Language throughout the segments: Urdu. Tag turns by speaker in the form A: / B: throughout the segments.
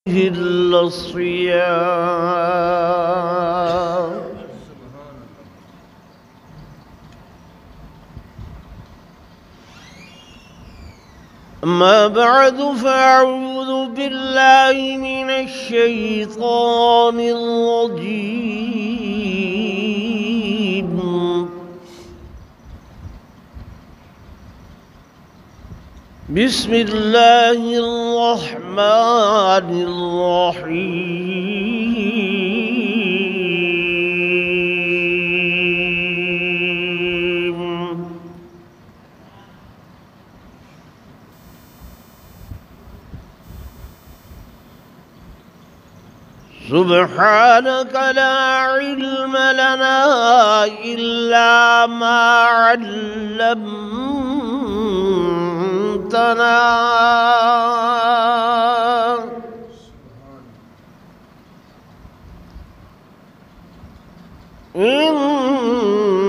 A: إلا الصيام. أما بعد فأعوذ بالله من الشيطان الرجيم. بسم الله الرحمن الرحيم. سبحانك لا علم لنا إلا ما علمتنا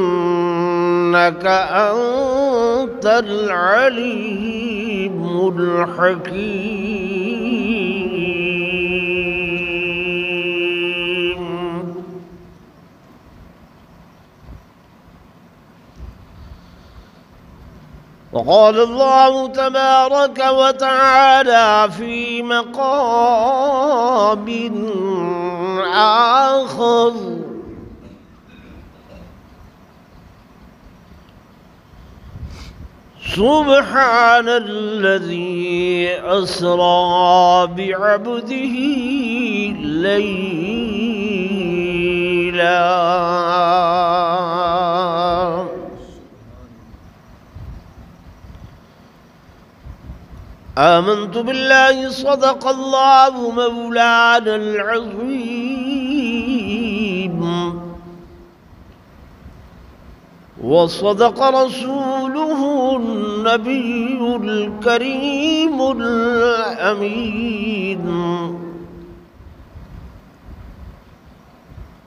A: إنك أنت العليم الحكيم. وقال الله تبارك وتعالى في مقام آخر: سبحان الذي أسرى بعبده ليلا آمنت بالله صدق الله مولانا العظيم وصدق رسوله النبي الكريم الأمين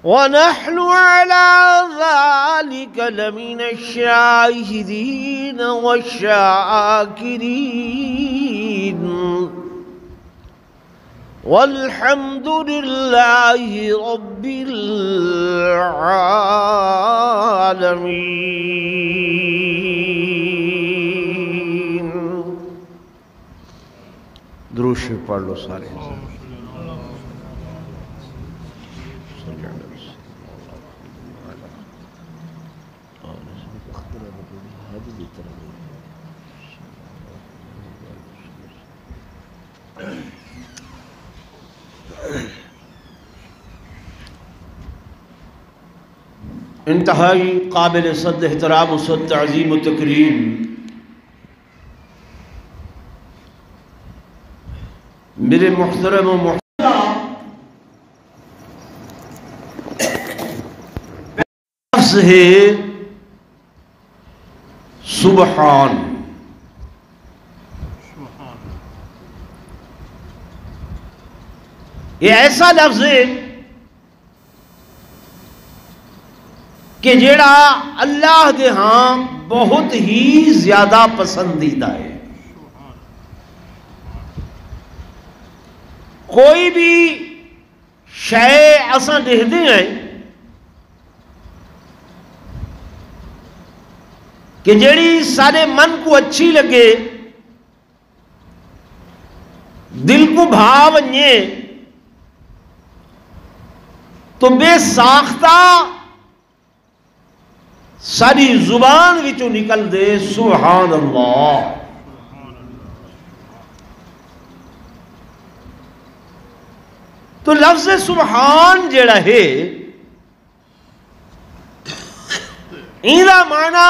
A: ونحن على ذلك لمن الشاهدين والشاكرين والحمد لله رب العالمين. درود شریف پڑھ لو سارے. انتہائی قابل صد احترام و صد تعظیم و تکریم میرے محترم و لفظ ہے سبحان. یہ ایسا لفظ ہے کہ جیڑا اللہ دے ہاں بہت ہی زیادہ پسندیدہ ہے. کوئی بھی شے اساں دیکھتے ہیں کہ جیڑی سارے من کو اچھی لگے، دل کو بھاو ونجے، تو بے ساختہ ساری زبان وچوں نکل دے سبحان اللہ. تو لفظ سبحان جڑا ہے ایدہ معنی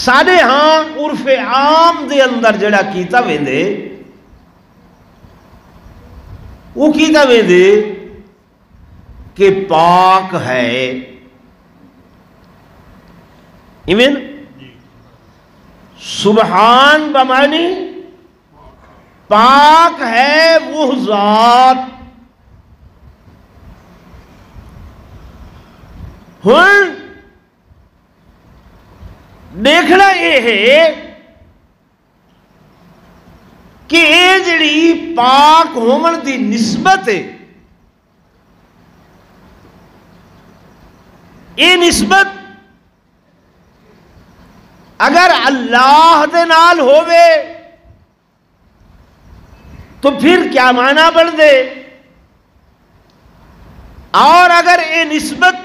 A: سارے ہاں عرف عام دے اندر جڑا کیتا ویندے وہ کیتا ویندے کہ پاک ہے. ایمین سبحان بمعنی پاک ہے وہ ذات. دیکھنا یہ ہے کہ یہ جڑی پاک ہومن دی نسبت ہے، یہ نسبت اگر اللہ دے نال ہووے تو پھر کیا معنی بن دے، اور اگر یہ نسبت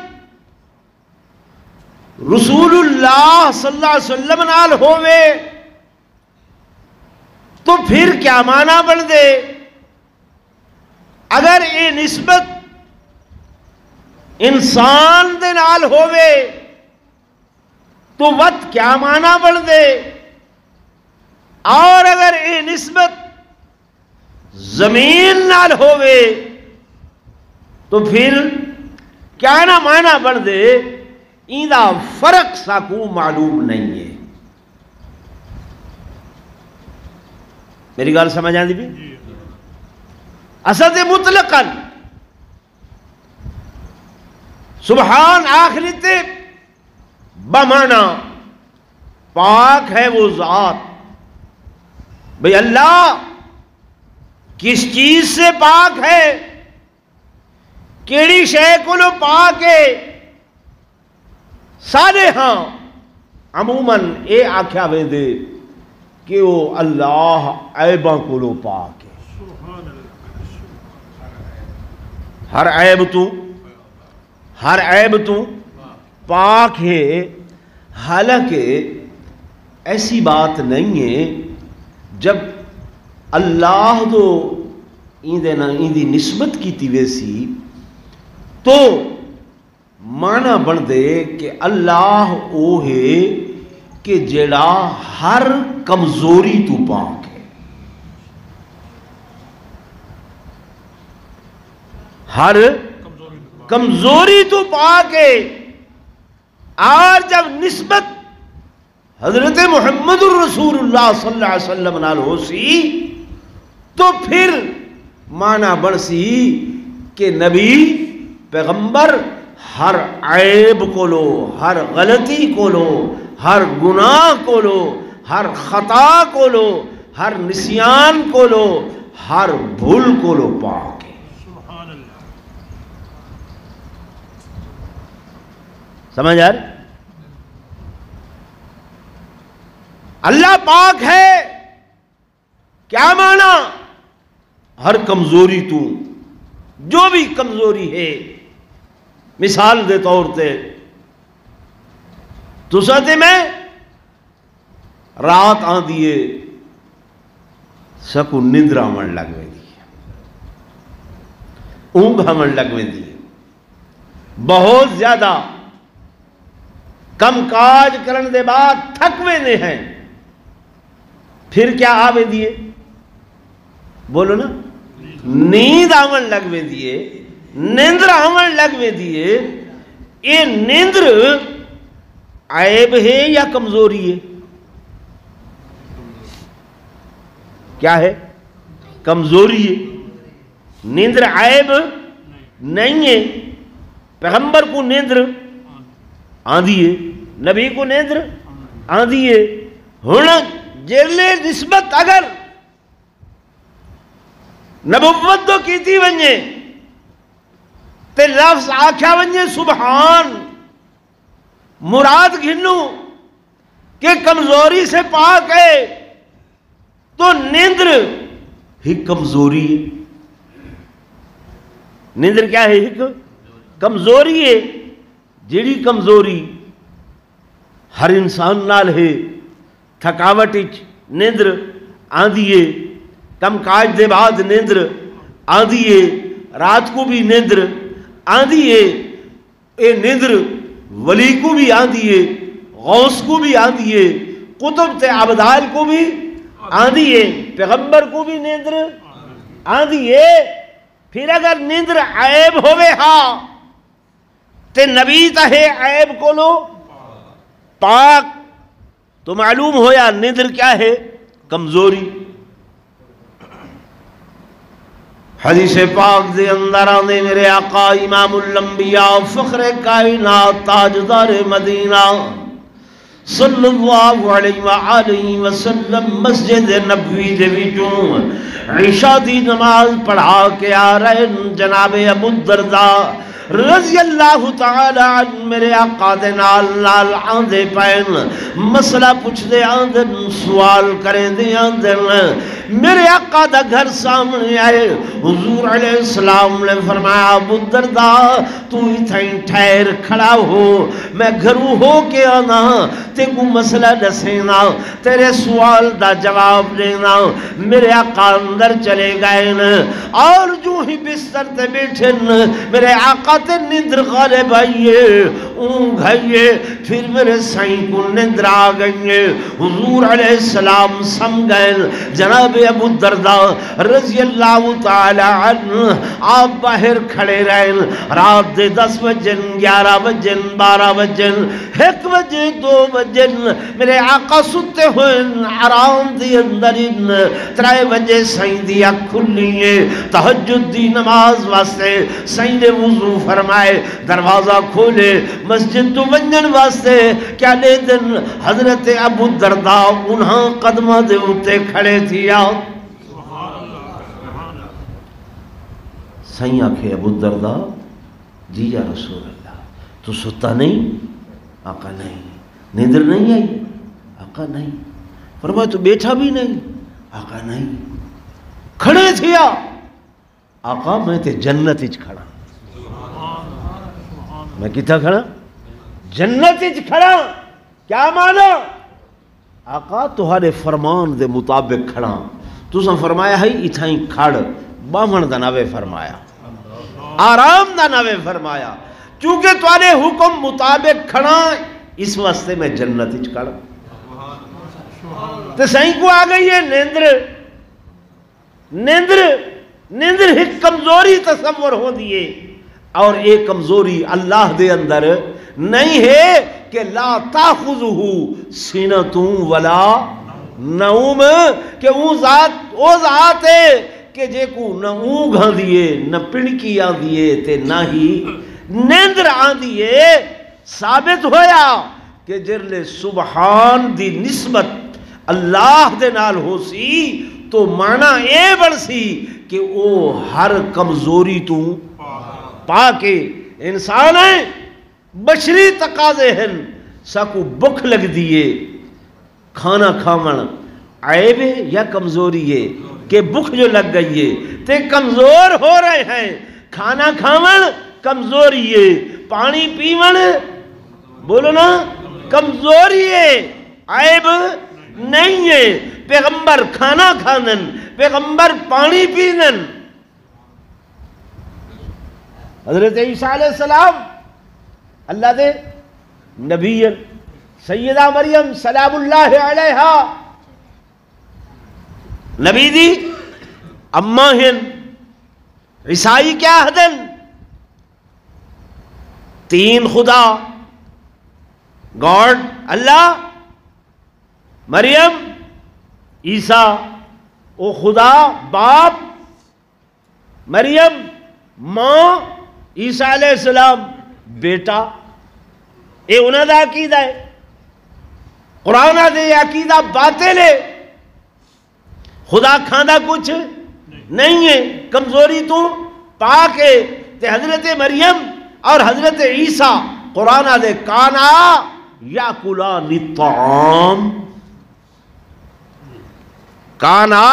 A: رسول اللہ صلی اللہ علیہ وسلم نال ہووے تو پھر کیا معنی بن دے، اگر یہ نسبت انسان دے نال ہووے تو وقت کیا معنی بن دے، اور اگر یہ نسبت زمین نال ہووے تو پھر کیا نہ معنی بن دے، ایندہ فرق ساکو معلوم نہیں ہے۔ میری گال سمجھ آندی بھی؟ اسد مطلقاً سبحان آخری تے بمانا پاک ہے وہ ذات، بھئی اللہ کس چیز سے پاک ہے، کیڑی شے کولو پاک ہے، سارے ہاں عموماً اے آکھیا ویندے کہ وہ اللہ عیباں کولو پاک ہے، ہر عیب تو پاک ہے۔ حالانکہ ایسی بات نہیں ہے، جب اللہ تو ایندی نسبت کی تیویسی تو معنی بن دے کہ اللہ او ہے کہ جڑا ہر کمزوری تو پاک ہے، ہر کمزوری تو پاک ہے۔ اور جب نسبت حضرت محمد الرسول اللہ صلی اللہ علیہ وسلم نال ہو سی تو پھر معنی بن سی کہ نبی پیغمبر ہر عیب کو لو، ہر غلطی کو لو، ہر گناہ کو لو، ہر خطا کو لو، ہر نسیان کو لو، ہر بھول کو لو پاک ہے۔ سمجھ آ رہی؟ اللہ پاک ہے کیا معنی؟ ہر کمزوری تو جو بھی کمزوری ہے، مثال دے طور تے تو ساتے میں رات آن دیئے سکو نندر آمن لگوے دیئے، اونگ آمن لگوے دیئے، بہت زیادہ کم کاج کرن دے بعد تھکوے دے ہیں، پھر کیا آوے دیئے؟ بولو نا، نیند آمن لگوے دیئے، نیندر آمن لگوے دیئے۔ یہ نیندر عیب ہے یا کمزوری ہے؟ کیا ہے؟ کمزوری ہے۔ نیندر عیب نہیں ہے۔ پیغمبر کو نیندر آندھی ہے، نبی کو نیندر آندھی ہے۔ ہونا جیلے نسبت اگر نبوت تو کیتی ونجے تے لفظ آکھا ونجے سبحان، مراد گھنو کہ کمزوری سے پاک ہے، تو نیندر ہی کمزوری ہے۔ نیندر کیا ہے؟ ایک کمزوری ہے، جیڑی کمزوری ہر انسان نال ہے۔ تھکاوٹ نیندر آندھی ہے، کم کاج دے بعد نیندر آندھی ہے، رات کو بھی نیندر آندھی ہے۔ اے نیندر ولی کو بھی آندھی ہے، غوث کو بھی آندھی ہے، قطب تے عبدال کو بھی آندھی ہے، پیغمبر کو بھی نیندر آندھی ہے۔ پھر اگر نیندر عیب ہوئے ہاں تے نبی تہے عیب کو لو پاک، تو معلوم ہویا نیندر کیا ہے؟ کمزوری۔ حدیث پاک دے اندر آنے میرے آقا امام الانبیاء فخر کائنات تاجدار مدینہ صلی اللہ علیہ وآلہ وسلم مسجد نبوی دے وچوں عشاء دی نماز پڑھا کے آ رہے جناب ابو الدرداء رضی اللہ تعالی عنہ میرے آقا دے نال آندے پین مسئلہ پوچھ دے آندن سوال کریں دے آندن میرے آقا دا گھر سامنے آئے حضور علیہ السلام نے فرمایا ابو الدرداء تو اتھائیں ٹھہر کھڑا ہو میں گھروں ہو کے آنا تے کو مسئلہ دسینا تیرے سوال دا جواب دینا میرے آقا اندر چلے گئے اور جو ہی بستر تے بیٹھے میرے آقا تے نیندر غالب آئیے اونگ آئیے پھر میرے سائیں کو نیندر آ گئیے حضور علیہ السلام سم گئے جناب ابو الدرداء رضی اللہ تعالی عنہ آپ باہر کھڑے رہے رات دے 10 بجن 11 بجن 12 بجن 1 بجے 2 بجن میرے آقا ستے ہوئے آرام دی اندر 3 بجے سائیں دی اکھ کھلیے تہجد دی نماز واسطے سائیں نے وضو فرمائے دروازہ کھولے مسجد تو ونجن واسطے کیا لے دن حضرت ابو الدرداء انہاں قدمہ دے اتے کھڑے تھیا سائیں آکھے ابو الدرداء جی یا رسول اللہ تو ستا نہیں؟ آقا نہیں نیندر نہیں آئی؟ آقا نہیں فرمایا تو بیٹھا بھی نہیں؟ آقا نہیں کھڑے تھیا آقا میں تے جنت اچ کھڑا میں کتا کھڑا؟ جنت اچ کھڑا کیا مانا؟ آقا تہارے فرمان دے مطابق کھڑا تُساں فرمایا ہے اتھائیں کھڑ باہمن دا نوے فرمایا آرام دا نوے فرمایا چونکہ تہارے حکم مطابق کھڑا اس واسطے میں جنت اچ کھڑا تو سائیں کو آ گئی ہے نیندر ایک کمزوری تصور ہو دیئے اور ایک کمزوری اللہ دے اندر نہیں ہے کہ لا تاخذہ سینۃ ولا نوم کہ وہ ذات ہے کہ جے کو نہ اونگ ہاں دیئے نہ پڑکی آن دیئے تے نہ ہی نیندر آن دیئے ثابت ہویا کہ جرلے سبحان دی نسبت اللہ دے نال ہو سی تو معنی اے بڑھ سی کہ او ہر کمزوری تو پاکے انسان ہیں بشری تقاضے ہیں ساکو بکھ لگ دیئے کھانا کھامن عیب ہے یا کمزوری ہے کہ بکھ جو لگ گئی ہے تے کمزور ہو رہے ہیں کھانا کھامن کمزوری ہے پانی پیون بولو نا کمزوری ہے عیب نہیں ہے پیغمبر کھانا کھانن پیغمبر پانی پینن حضرت عیسیٰ علیہ السلام اللہ دے نبی سیدہ مریم سلام اللہ علیہا نبی دی اماں ہن عیسائی کیا ہدن 3 خدا گاڈ اللہ مریم عیسیٰ او خدا باپ مریم ماں عیسیٰ علیہ السلام بیٹا اے انہاں دا عقیدہ ہے قرآن دے عقیدہ باطل ہے خدا کھانا کچھ نہیں ہے کمزوری تو پاک ہے تے حضرت مریم اور حضرت عیسیٰ قرآن دے کانا یاکلان الطعام کانا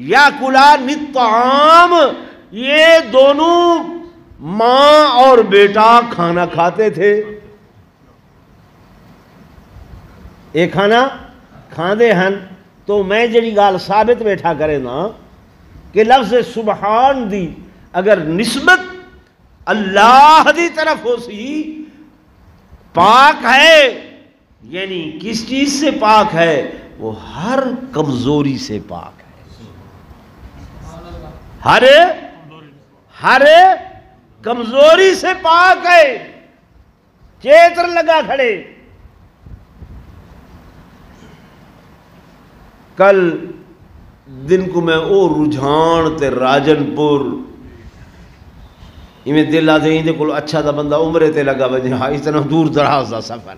A: یاکلان الطعام یہ دونوں ماں اور بیٹا کھانا کھاتے تھے ایک کھانا کھاندے ہن تو میں جڑی گال ثابت بیٹھا کرے نا کہ لفظ سبحان دی اگر نسبت اللہ دی طرف ہو سی پاک ہے یعنی کس چیز سے پاک ہے وہ ہر کمزوری سے پاک ہے ہر کمزوری سے پاک ہے چیتر لگا کھڑے کل دن کو میں او رجھان تے راجن پور میں دل آدھے ہی دے کل اچھا دا بندہ عمرے تے لگا بجے ہاں اتنا دور دراز دا سفر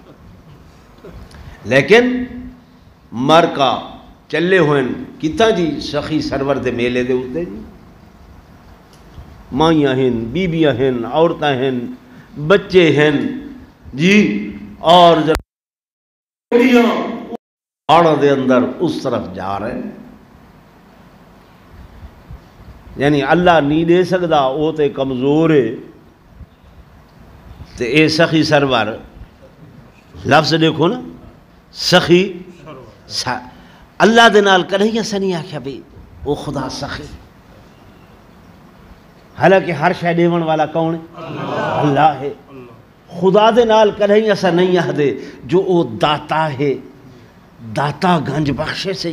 A: لیکن مر کا چلے ہوئے کتنا جی سخی سرور دے میلے دے ہوتے جی مائیاں ہیں بیبیاں ہیں عورتیں ہیں بچے ہیں جی اور پہاڑوں دے اندر اس طرف جا رہے ہیں یعنی اللہ نہیں دے سکتا وہ تے کمزور ہے تے اے سخی سرور لفظ دیکھو نا سخی اللہ دے نال کدھیں اساں نہیں آکھیا بھی وہ خدا سخی حالانکہ ہر شے دیون والا کون ہے اللہ ہے خدا دے نال کدھیں اساں نہیں آکھدے جو او داتا ہے داتا گنج بخشے سے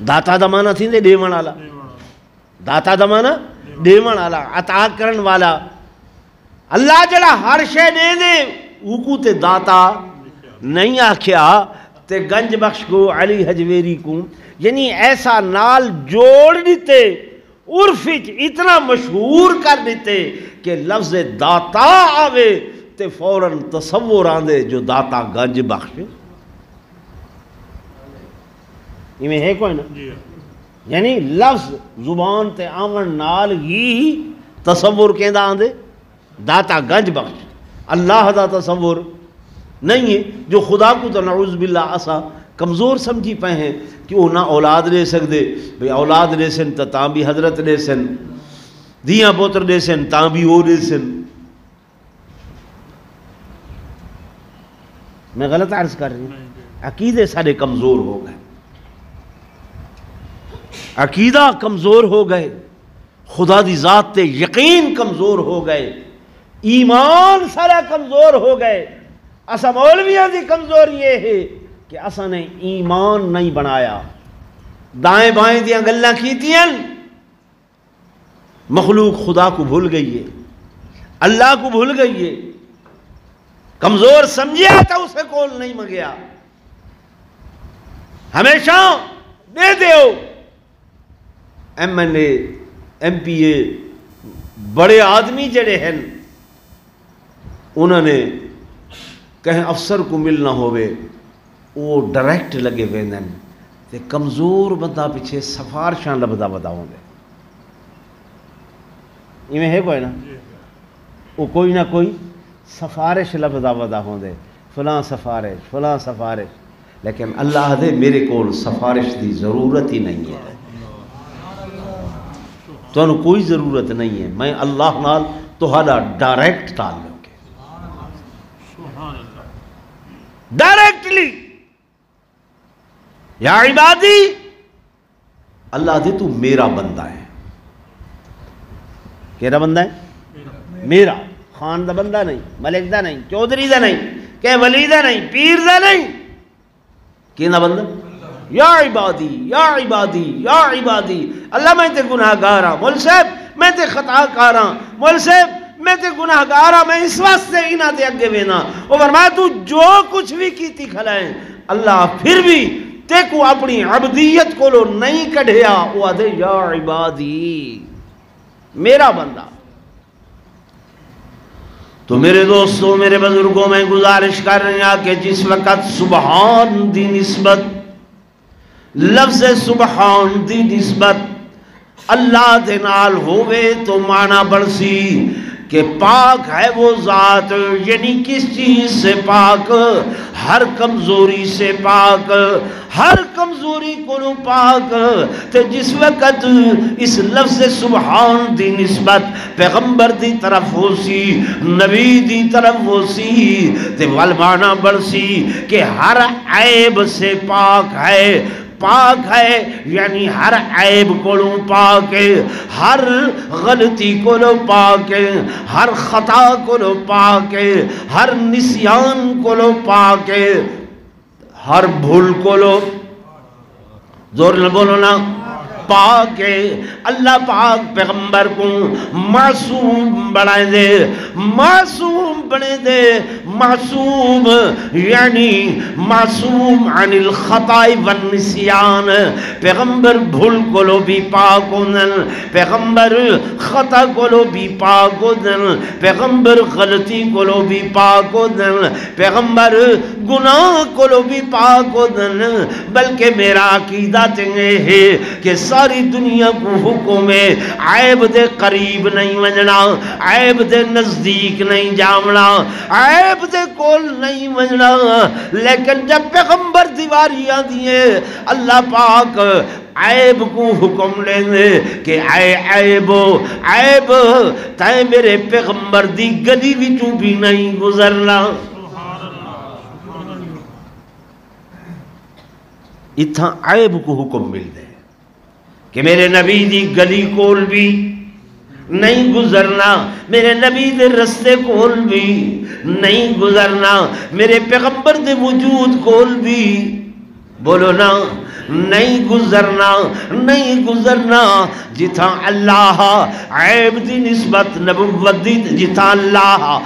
A: داتا دا معنی تھیندے دیون والا داتا دا معنی دیون والا عطا کرن والا اللہ جڑا ہر شے دے دے اوکو تے داتا نہیں آکھیا تے گنج بخش کو علی حجویری کو یعنی ایسا نال جوڑ دیتے عرفچ اتنا مشہور کر دیتے کہ لفظ داتا آوے تے فوراً تصور آندے جو داتا گنج بخش یہ میں ہے کوئی نا یعنی لفظ زبان تے آمن نال ہی تصور کہندا آندے داتا گنج بخش اللہ دا تصور نہیں ہے جو خدا کو تو نعوذ باللہ اسا کمزور سمجھی پہ ہیں کہ وہ نہ اولاد لے سکتے بھئی اولاد لے سن تاں بھی حضرت لے سن دیاں پوتر لے سن تاں بھی وہ لے سن میں غلط عرض کر رہی ہوں عقیدے سارے کمزور ہو گئے عقیدہ کمزور ہو گئے خدا دی ذات تے یقین کمزور ہو گئے ایمان سارا کمزور ہو گئے اسا مولویاں دی کمزور یہ ہے کہ اسا نے ایمان نہیں بنایا دائیں بائیں دیاں گلاں کیتیاں مخلوق خدا کو بھول گئی ہے اللہ کو بھول گئی ہے کمزور سمجھیا تو اسے کول نہیں منگیا ہمیشہ دے دیو M N A M P A بڑے آدمی جڑے ہیں انہوں نے کہیں افسر کو ملنا ہوئے وہ ڈائریکٹ لگے ویندن تے کمزور بندہ پیچھے سفارشاں لبدا بتاؤں دے یہ میں ہے کوئی نا وہ کوئی نہ کوئی سفارش لبدا بتاؤں دے فلاں سفارش لیکن اللہ دے میرے کول سفارش دی ضرورت ہی نہیں ہے تو انہوں کوئی ضرورت نہیں ہے میں اللہ نال تہاڈا ڈائریکٹ تعلق ڈائریکٹلی یا عبادی اللہ دے تو میرا بندہ ہے کیڑا بندہ ہے میرا خان دا بندہ نہیں ملک دا نہیں چودھری دا نہیں کہ ولی دا نہیں پیر دا نہیں کینا بندہ یا عبادی یا عبادی یا عبادی اللہ میں تے گناہ گارا مول صاحب میں تے خطا کارا مول صاحب میں تے گناہ گارا میں اس واسطے انہ دے اگے وینا وہ فرمایا تو جو کچھ بھی کیتی کھلائیں اللہ پھر بھی تے کو اپنی عبدیت کو لو نہیں کڑھیا وہ آدھے یا عبادی میرا بندہ تو میرے دوستوں میرے بزرگوں میں گزارش کر رہے ہیں کہ جس وقت سبحان دی نسبت لفظ سبحان دی نسبت اللہ دے نال ہوئے تو معنی بڑسی کہ پاک ہے وہ ذات یعنی کس چیز سے پاک ہر کمزوری سے پاک ہر کمزوری کو پاک تو جس وقت اس لفظ سبحان دی نسبت پیغمبر دی طرف ہو سی نبی دی طرف ہو سی تو والمعنی بڑسی کہ ہر عیب سے پاک ہے یعنی ہر عیب کولو پاک ہے ہر غلطی کولو پاک ہے ہر خطا کولو پاک ہے ہر نسیان کولو پاک ہے ہر بھول کولو زور نہ بولو نا پاک ہے اللہ پاک پیغمبر کو معصوم بنائے دے معصوم بنے دے معصوم یعنی معصوم عن الخطا والنسیان پیغمبر بھول کو بھی پاک ہوندن پیغمبر خطا کو بھی پاک ہوندن پیغمبر غلطی کو بھی پاک ہوندن پیغمبر گناہ کو بھی پاک ہوندن بلکہ میرا عقیدہ تنگے ہے کہ ساری دنیا کو حکم ہے عیب دے قریب نہیں ونجنا عیب دے نزدیک نہیں جامنا عیب دے کول نہیں ونجنا لیکن جب پیغمبر دیواریاں دیئے اللہ پاک عیب کو حکم لیں دے کہ عیب تائیں میرے پیغمبر دی گلی بھی تو بھی نہیں گزرنا اتھا عیب کو حکم مل دے کہ میرے نبی دی گلی کول بھی نہیں گزرنا میرے نبی دے رستے کول بھی نہیں گزرنا میرے پیغمبر دے وجود کول بھی بولو نا نہیں گزرنا جتھا اللہ عیب دی نسبت نبوت دی جتھا اللہ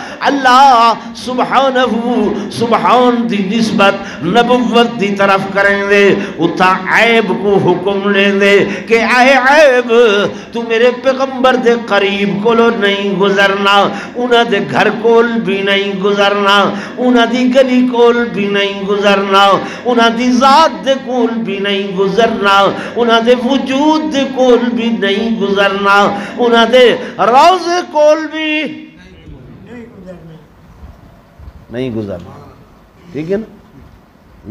A: سبحان دی نسبت نبوت دی طرف کریں دے اتھا عیب کو حکم لیں دے کہ اے عیب تو میرے پیغمبر دے قریب کولو نہیں گزرنا انہاں دے گھر کول بھی نہیں گزرنا انہاں دی گلی کول بھی نہیں گزرنا انہاں دی ذات دے کول بھی نہیں گزرنا انہاں دے وجود دے کول بھی نہیں گزرنا انہاں دے روضے کول بھی نہیں گزرنا ٹھیک ہے نا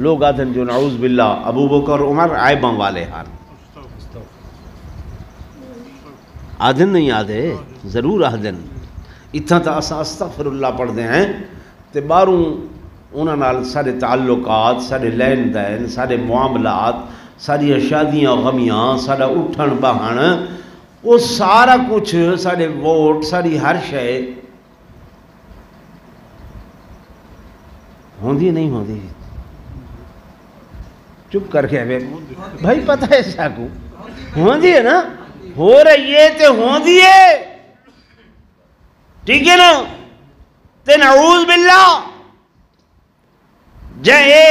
A: لوگ آدھن جو نعوذ باللہ ابو بکر عمر عیباں والے ہاں آدھن نہیں آدھے ضرور آدھن اتنا تا اسا استغفر اللہ پڑھ دے ہیں تے باروں انہاں نال سارے تعلقات سارے لین دین سارے معاملات ساری شادیاں غمیاں سارا اٹھن بہن وہ سارا کچھ سارے ووٹ ساری ہر شے ہوندی نہیں ہوندی چپ کر کے بھائی پتہ ہے ساکو ہوندی ہے نا ہو رہی ہے تے ہوندی ہے ٹھیک ہے نا تے نعوذ باللہ جائے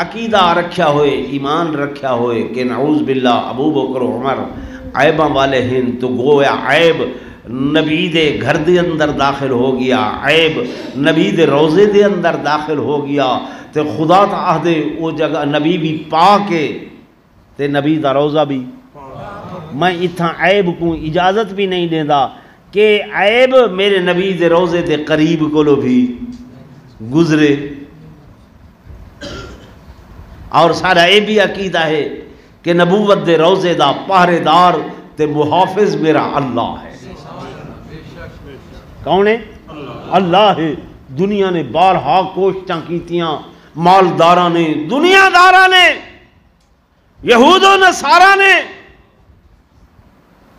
A: عقیدہ رکھیا ہوئے ایمان رکھیا ہوئے کہ نعوذ باللہ ابو بکر عمر عیباں والے ہیں تو گویا عیب نبی دے گھر دے اندر داخل ہو گیا عیب نبی دے روزے دے اندر داخل ہو گیا تے خدا تا آہدے وہ جگہ نبی بھی پاکے تے نبی دا روزہ بھی میں اتھا عیب کو اجازت بھی نہیں دیندہ کہ عیب میرے نبی دے روزے دے قریب کولو بھی گزرے اور سارا یہ بھی عقیدہ ہے کہ نبوت دے روزے دا پہرے دار تے محافظ میرا اللہ ہے کون ہے اللہ ہے دنیا نے بارہا کوششاں کیتیاں مالداراں نے دنیا داراں نے یہود و نصارا نے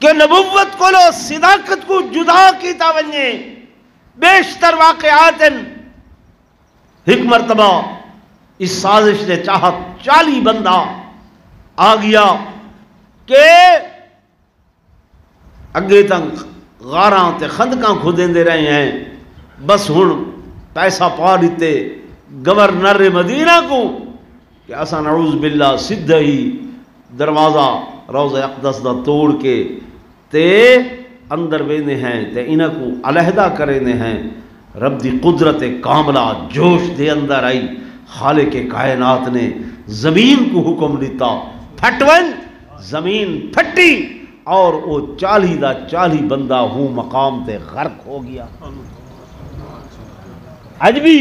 A: کہ نبوت کو لو صداقت کو جدا کیتا ونجے بیشتر واقعات ایک مرتبہ اس سازش نے چاہت 40 بندہ آ گیا کہ اگے تک غاراں تے خندقاں کھدیں دے رہے ہیں بس ہن پیسہ پا دیتے گورنر مدینہ کو کہ اسا نعوذ باللہ سدھا ہی دروازہ روضہ اقدس دا توڑ کے تے اندر ویندے ہیں تے انہاں کو علیحدہ کریندے ہیں رب دی قدرت کاملہ جوش دے اندر آئی خالق کائنات نے زمین کو حکم دیتا پھٹون زمین پھٹی اور وہ 40 دا 40 بندہ ہوں مقام تے غرق ہو گیا اج بھی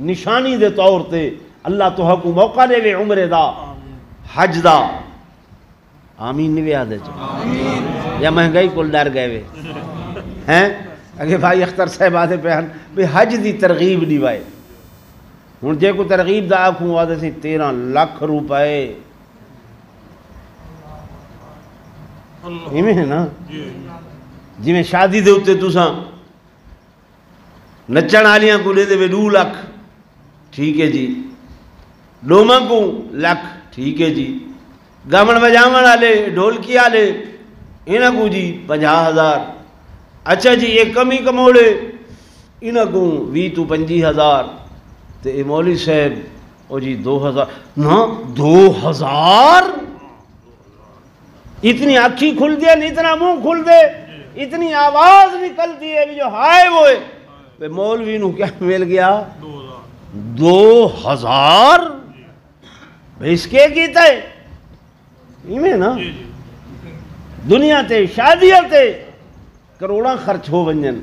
A: نشانی دے طور تے اللہ تو حق موقع دے وے عمرے دا حج دا آمین نہیں وے آدھے چاہے یا مہنگائی کل ڈر گئے وے ہیں اگر بھائی اختر صاحب آدھے پہن بھی حج دی ترغیب نہیں وائے ہن جے کو ترغیب دا آکھوں آدھے سی 13 لاکھ روپے ایمیں ہے نا جی میں شادی دے ہوتے تو ساں نچن آلیاں کو لے دے وے 2 لاکھ ٹھیک ہے جی ڈوما کو لاکھ ٹھیک ہے جی گامن بجامن والے ڈھولکی والے انہاں کو جی 50,000. اچھا جی یہ کمی کموڑے انہاں کو 20 تو 25,000. تے اے مولوی صاحب او جی 2,000. نا 2,000 اتنی آنکھی کھل دیا نہیں اتنا منہ کھل دے اتنی آواز نکلتی ہے جو ہائے وہ ہے. مولوی نو کیا مل گیا 2,000. اس کے کیتا ہے ایمیں نا دنیا تے شادیاں تے کروڑاں خرچ ہو ونجن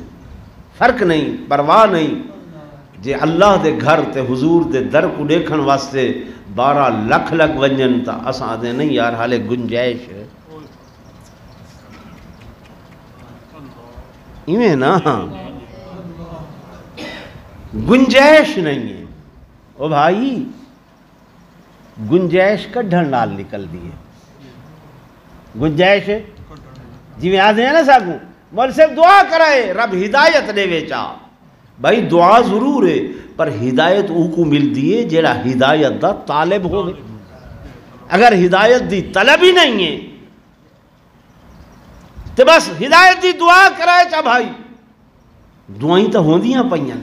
A: فرق نہیں پرواہ نہیں. جے اللہ دے گھر تے حضور دے در کو دیکھن واسطے 12 لکھ لگ ونجن تا اساں دے نہیں یار حالے گنجائش ہے ایویں نا گنجائش نہیں ہے. او بھائی گنجائش کڈھن نال نکل دی ہے. گنجائش جی میں آدھے ہیں نا ساکوں مول صرف دعا کرائے رب ہدایت دے ویچا. بھائی دعا ضرور ہے پر ہدایت او کو مل دیئے جیڑا ہدایت دا طالب ہو گئے. اگر ہدایت دی طلب ہی نہیں ہے تو بس ہدایت دی دعا کرائے چا بھائی دعائیں تو ہوں دیاں پئیاں.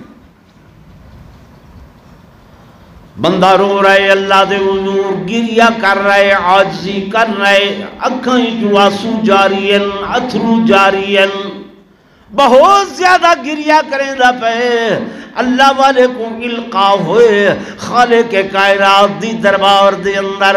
A: بندہ رو رہے اللہ دے حضور گریہ کر رہے عاجزی کر رہے اکھائیں جو آنسو جاری ہیں اتھرو جاری ہیں بہت زیادہ گریہ کریں دا پہ اللہ والے کو القاء ہوئے خالق کائنات دی دربار دے اندر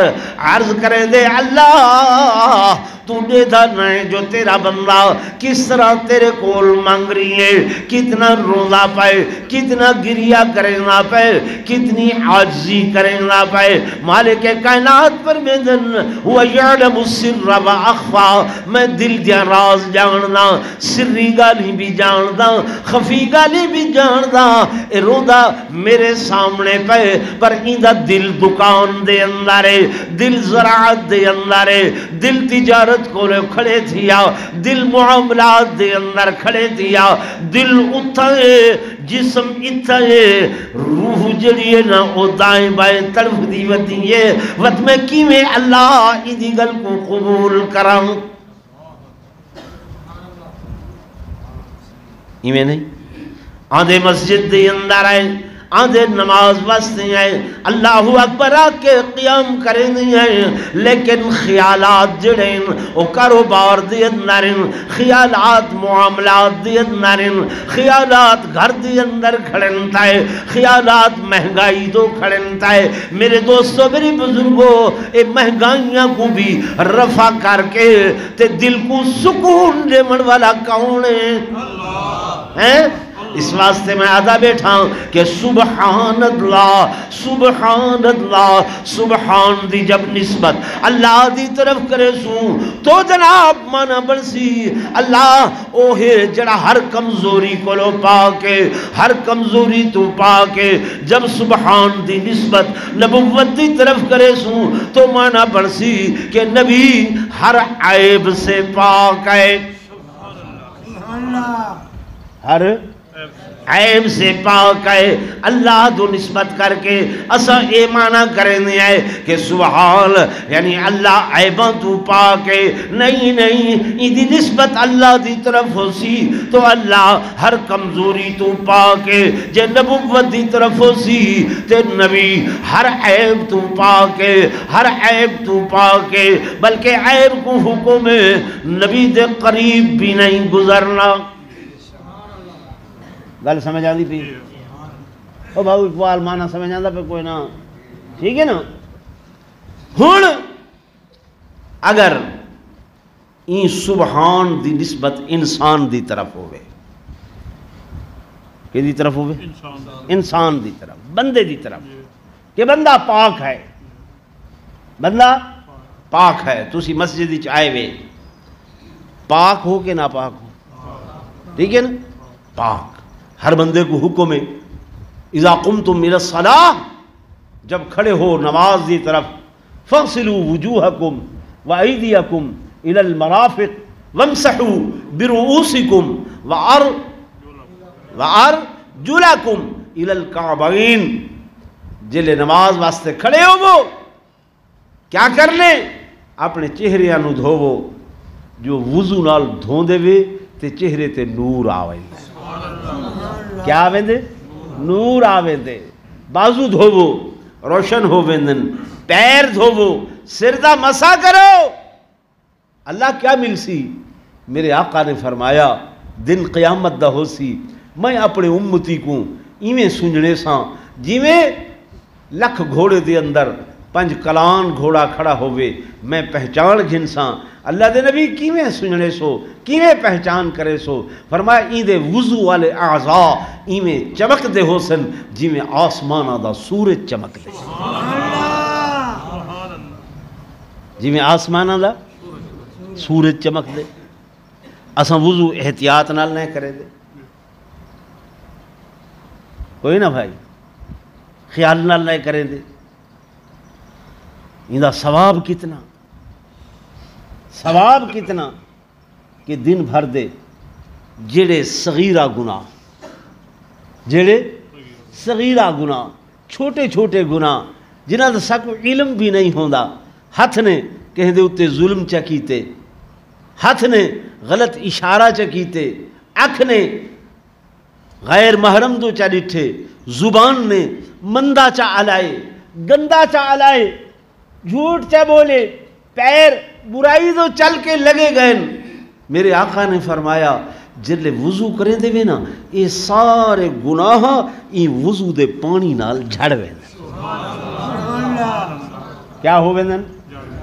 A: عرض کریں دے اللہ تو دے دا نہیں جو تیرا بندہ کس طرح تیرے کول مانگ رہی ہے کتنا رونا پائے کتنا گریہ کرنا پائے کتنی عاجزی کرنا پائے. مالک کائنات پر میں دن وَيَعْلَمُ السِّرَّ وَأَخْفَى میں دل دیا راز جاننا سری گالی بھی جاندا خفی گالی بھی جاندا. اے رودا میرے سامنے پہ پر ایندہ دل دکان دے اندارے دل زراعت دے اندارے دل تجارت کو لے کھڑے تھیا دل معاملات دے اندر کھڑے تھیا دل اتھائے جسم اتھائے روح جڑی ہے نا او دائیں بائیں طرف دی وطی ہے وقت میں کیویں اللہ ایدی گل کو قبول کرام ایویں نہیں آدھے مسجد دے اندر آئے آدھے نماز واسطے ہیں اللہ اکبر کے قیام کریں ہیں لیکن خیالات جڑیں او کاروبار دے اندر خیالات معاملات دے اندر خیالات گھر دے اندر کھڑنتا ہے خیالات مہنگائی دو کھڑنتا ہے. میرے دوستو میری بزرگوں اے مہنگائیاں کو بھی رفع کر کے تے دل کو سکون دے من والا کون ہے اس واسطے میں آدھا بیٹھا ہوں کہ سبحان اللہ سبحان اللہ سبحان دی جب نسبت اللہ دی طرف کرے سوں تو جناب مانا برسی اللہ اوہے جڑا ہر کمزوری کو لو پاکے ہر کمزوری تو پاکے جب سبحان دی نسبت نبوت دی طرف کرے سوں تو مانا برسی کہ نبی ہر عیب سے پاک ہے ہر عیب سے پاک ہے. اللہ دو نسبت کر کے اسا اے معنی کرنے آئے کہ سبحان یعنی اللہ عیباں تو پاک ہے نہیں نہیں ایدی نسبت اللہ دی طرف ہو سی تو اللہ ہر کمزوری تو پاک ہے. جے نبوت دی طرف ہو سی تے نبی ہر عیب تو پاک ہے ہر عیب تو پاک ہے بلکہ عیب کو حکم ہے نبی دے قریب بھی نہیں گزرنا. گل سمجھ آدھی پی او بھاؤ اقبال مانا سمجھ آدھا پہ کوئی نہ ٹھیک ہے نا. ہن اگر این سبحان دی نسبت انسان دی طرف ہوئے کہ دی طرف ہوئے انسان دی طرف بندے دی طرف کہ بندہ پاک ہے بندہ پاک ہے تو اسی مسجد آئے ہوئے پاک ہو کہ نہ پاک ہو ٹھیک ہے نا پاک ہر بندے کو حکم ہے اذا قمتم من الصلاة جب کھڑے ہو نماز دی طرف فاغسلوا وجوہکم وایدیکم الى المرافق وامسحوا برؤوسکم وارجلکم الى الکعبین جلے نماز واسطے کھڑے ہو وہ کیا کر لیں اپنے چہرے نو دھوو جو وضو نال دھون دے وے تے چہرے تے نور آوے کیا آوے دے نور آوے دے بازو دھوو روشن ہو ویندن پیر دھوو سر دا مسا کرو اللہ کیا مل سی میرے آقا نے فرمایا دن قیامت دا ہو سی میں اپنے امتی کو ایویں سنجنے ساں جیویں لکھ گھوڑے دے اندر 5 کلان گھوڑا کھڑا ہوئے میں پہچان گھنساں اللہ دے نبی کیویں سنجنے سو کیویں پہچان کرے سو فرمایا این دے وضو والے اعضاء ایویں چمک دے ہو سن جیویں آسمانہ دا سورج چمک دے جیویں آسمانہ دا سورج چمک دے اساں وضو احتیاط نال نہ کرے دے کوئی نہ بھائی خیال نال نہ کرے دے ان دا ثواب کتنا کہ دن بھر دے جڑے صغیرہ گناہ چھوٹے چھوٹے گناہ جنہاں دا سک علم بھی نہیں ہوندا ہاتھ نے کہیں دے اتے ظلم چا کیتے ہاتھ نے غلط اشارہ چا کیتے اکھ نے غیر محرم دو چا ڈٹھے زبان نے مندہ چا علائے گندہ چا علائے جھوٹ چا بولے پیر برائی دو چل کے لگے گئے میرے آقا نے فرمایا جلے وضو کریں دے وے نا یہ سارے گناہ یہ وضو دے پانی نال جھڑ ویندن کیا ہو ویندن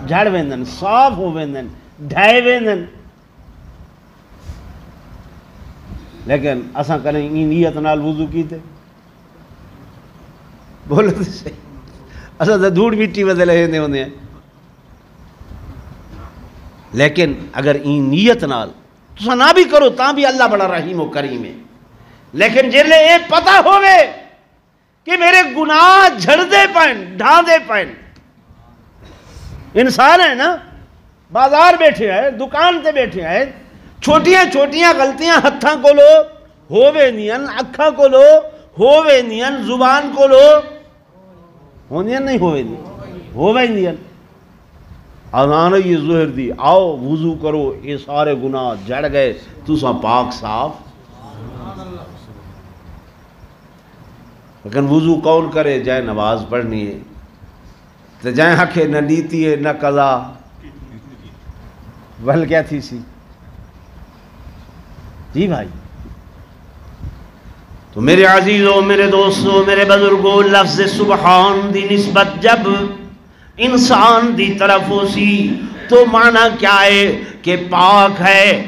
A: جھڑ ویندن صاف ہو ویندن ڈھائے ویندن لیکن اساں کریں این نیت نال وضو کیتے بولو تو صحیح اساں تو دھوڑ مٹی بدلے ہوندے ہیں لیکن اگر این نیت نال تساں نہ بھی کرو تاں بھی اللہ بڑا رحیم و کریم ہے لیکن جلے اے پتہ ہوئے کہ میرے گناہ جھڑ دے پائن ڈھا دے پائن انسان ہے نا بازار بیٹھے ہیں دکان تے بیٹھے ہیں چھوٹیاں چھوٹیاں غلطیاں ہتھاں کو لو ہووے نیاں اکھاں کو لو ہووے نیاں زبان کو لو ہونیاں نہیں ہووے نیاں آزان یہ ظہر دی آؤ وضو کرو یہ سارے گناہ جڑ گئے تساں پاک صاف لیکن وضو کون کرے جائے نماز پڑھنی ہے تو جائیں حقے نہ نیتی ہے نہ قضا بل کیا تھی سی جی بھائی تو میرے عزیزوں میرے دوستوں میرے بزرگوں لفظ سبحان دی نسبت جب انسان دی طرف ہو سی تو معنی کیا ہے کہ پاک ہے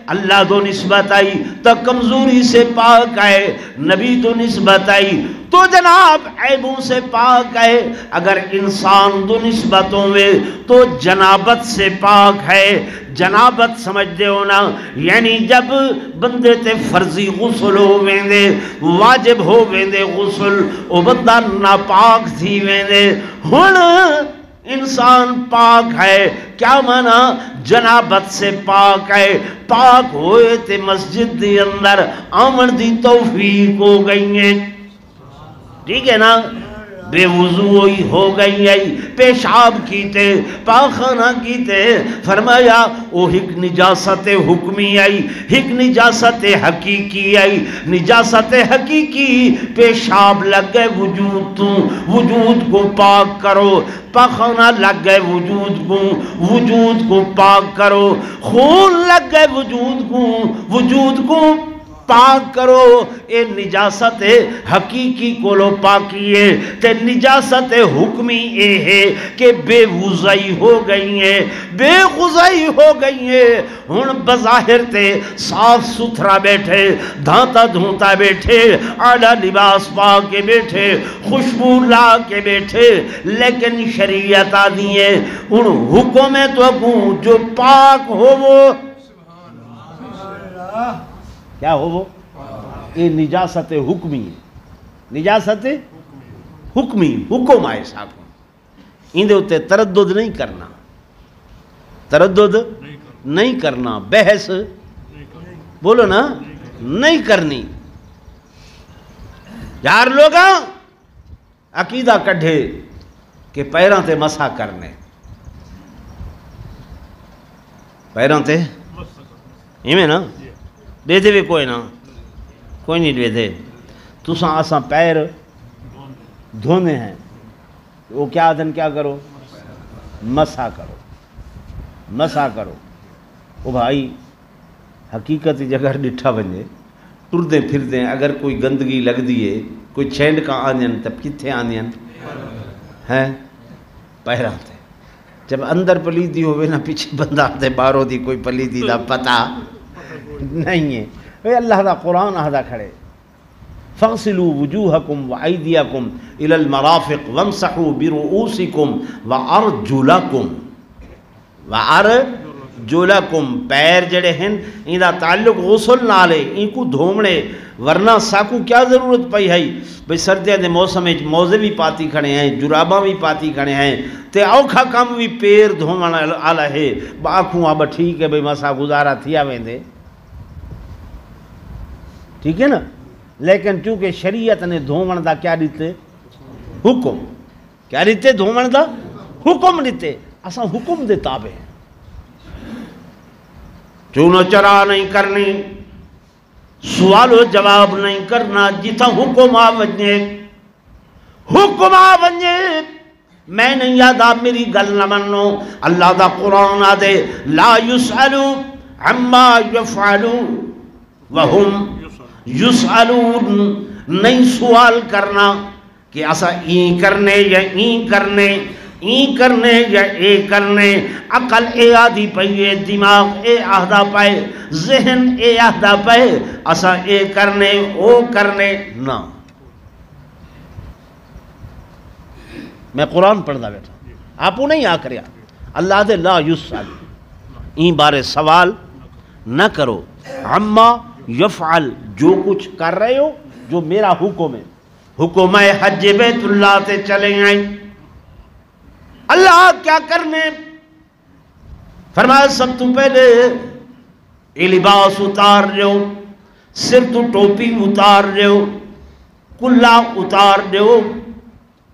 A: اللہ تو نسبت آئی تو کمزوری سے پاک ہے نبی تو نسبت آئی تو جناب عیبوں سے پاک ہے اگر انسان دو نسبتوں میں تو جنابت سے پاک ہے جنابت سمجھ دے ہونا یعنی جب بندے تے فرضی غسل ہو ویندے واجب ہو ویندے غسل او بندہ ناپاک تھی ویندے ہن انسان پاک ہے کیا مانا جنابت سے پاک ہے پاک ہوئے تے مسجد دی اندر آمن دی توفیق ہو گئی ہے ٹھیک ہے نا بے وضوئی ہو گئی ہے پیشاب کیتے پاخانہ کیتے فرمایا او ہک نجاست حکمی آئی ہک نجاست حقیقی آئی نجاست حقیقی پیشاب لگ گئے وجود کو پاک کرو پاخانہ لگ گئے وجود کو پاک کرو خون لگ گئے وجود کو پاک کرو اے نجاست حقیقی کو لو پاکیے تے نجاست حکمی اے ہے کہ بے وضعی ہو گئی ہیں بے غضعی ہو گئی ہیں ہن بظاہر تے صاف ستھرا بیٹھے دھانتا دھونتا بیٹھے اعلیٰ لباس پا کے بیٹھے خوشبو لا کے بیٹھے لیکن شریعت آدھی ہے ہن حکم ہے تو اگوں جو پاک ہو وہ کیا ہو وہ یہ نجاست حکمی ہے نجاست حکمی حکم آئے صاحب اندے ہوتے تردد نہیں کرنا بحث بولو نا نہیں کرنی یار لوگاں عقیدہ کڈھے کہ پیروں تے مسا کرنے پیروں تے ایویں نا دے دے کوئی نہ کوئی نہیں دے دے تساں اساں پیر دھونے ہیں وہ کیا دن کیا کرو مسا کرو مسا کرو وہ بھائی حقیقت جگہ ڈٹھا ونجے ٹردیں پھردیں اگر کوئی گندگی لگ دیے کوئی چھینڈ کا آنین تب کتھے آنین ہیں پیراں تے جب اندر پلیدی ہوئے نا پیچھے بندہ آتے بارو دی کوئی پلیدی دا پتہ نہیں ہے اے اللہ دا قرآن آہدہ کھڑے فاغسلوا وجوہکم وعیدیکم الی المرافق وامسحوا برؤوسکم وارجلکم وارجلکم پیر جڑے ہیں ان دا تعلق غسل نالے ان کو دھومنے ورنہ ساکو کیا ضرورت پئی ہے بھئی سردیاں دے موسم میں موزے بھی پاتی کھڑے ہیں جراباں بھی پاتی کھڑے ہیں تے اوکھا کام بھی پیر دھومن آلا ہے باکھوں آبا ٹھیک ہے بھئی مسا گزارا تھیا ویندے ٹھیک ہے نا لیکن چونکہ شریعت نے دھومن دا کیا دیتے حکم کیا دیتے دھومن دا حکم دیتے اساں حکم دے تابع ہیں چونو چرا نہیں کرنی سوال و جواب نہیں کرنا جتا حکم آونجے حکم آونجے میں نہیں یادا میری گل نہ منو اللہ دا قرآن آدے لا یسألو عما یفعلو وہم یسألون نہیں سوال کرنا کہ اسا این کرنے یا این کرنے این کرنے یا اے کرنے عقل اے آدھی پئیے دماغ اے آہدہ پائے ذہن اے آہدہ پائے اسا اے کرنے او کرنے نہ میں قرآن پڑھدا بیٹھا آپو نہیں آ کریا اللہ دے لا یسأل این بارے سوال نہ کرو عما یفعل جو کچھ کر رہے ہو جو میرا حکم ہے حکم ہے حج بیت اللہ تے چلیں آئیں اللہ کیا کرنے فرمایا سب تو پہلے یہ لباس اتار لیو سر تو ٹوپی اتار لیو کلا اتار لیو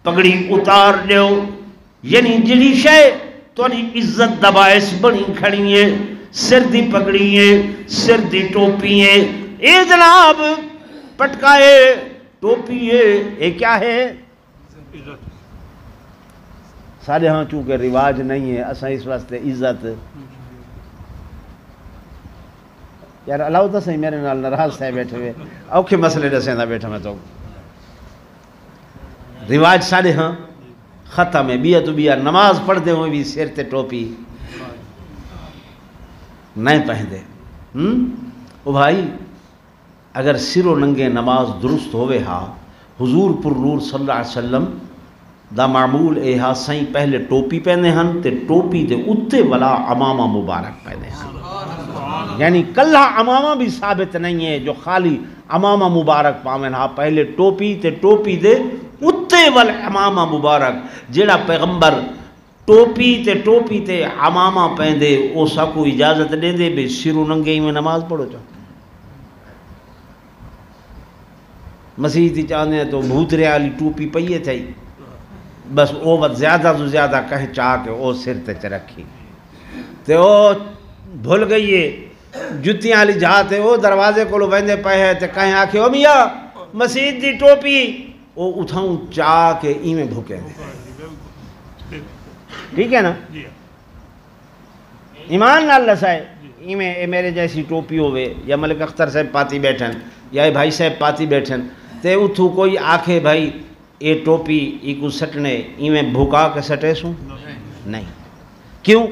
A: پگڑی اتار لیو یعنی جڑی شے توڑی عزت دا باعث بنی کھڑی ہے سر دی پگڑی ہے سر دی ٹوپی ہے اے جناب پٹکائے ٹوپی ہے اے کیا ہے سارے ہاں چونکہ رواج نہیں ہے اساں اس واسطے عزت یار اللہ تو صحیح میرے نال ناراض تھے بیٹھے ہوئے اوکھے مسئلے دسیں دا بیٹھا میں تو رواج سارے ہاں ختم ہے بیا تو بیا نماز پڑھتے ہوئے بھی سر تے ٹوپی نہیں پہندے او بھائی اگر سر و ننگے نماز درست ہوئے ہاں حضور پر نور صلی اللہ علیہ وسلم دا معمول اے ہاں سائیں پہلے ٹوپی پہنے ہن تے ٹوپی دے اتے والا امامہ مبارک پہنے ہن یعنی کلہ امامہ بھی ثابت نہیں ہے جو خالی امامہ مبارک پاویں ہاں پہلے ٹوپی تے ٹوپی دے اتے والا امامہ مبارک جیڑا پیغمبر ٹوپی تے امامہ پہندے او ساکو اجازت دے دے بے سرو ننگے میں نماز پڑھو جاؤ مسیح تھی چاہنے ہیں تو بھوترے والی ٹوپی پئیے تھے بس او وقت زیادہ تو زیادہ کہیں چاہ کے او سر تے رکھی تے او بھول گئی ہے جتیاں والی جہاں او دروازے کو لو ویندے پے ہے تے کہیں آکھے او میاں مسیح دی ٹوپی او اتھاؤں چاہ کے ایویں بھوکے دے ٹھیک ہے نا ایمان نال لسائے ایویں میرے جیسی ٹوپی ہوئے یا ملک اختر صاحب پاتی بیٹھن یا بھائی صاحب پاتی بیٹھن تے اتھو کوئی آکھے بھائی اے ٹوپی ای کو سٹنے ایویں بھوکا کے سٹے سوں نہیں کیوں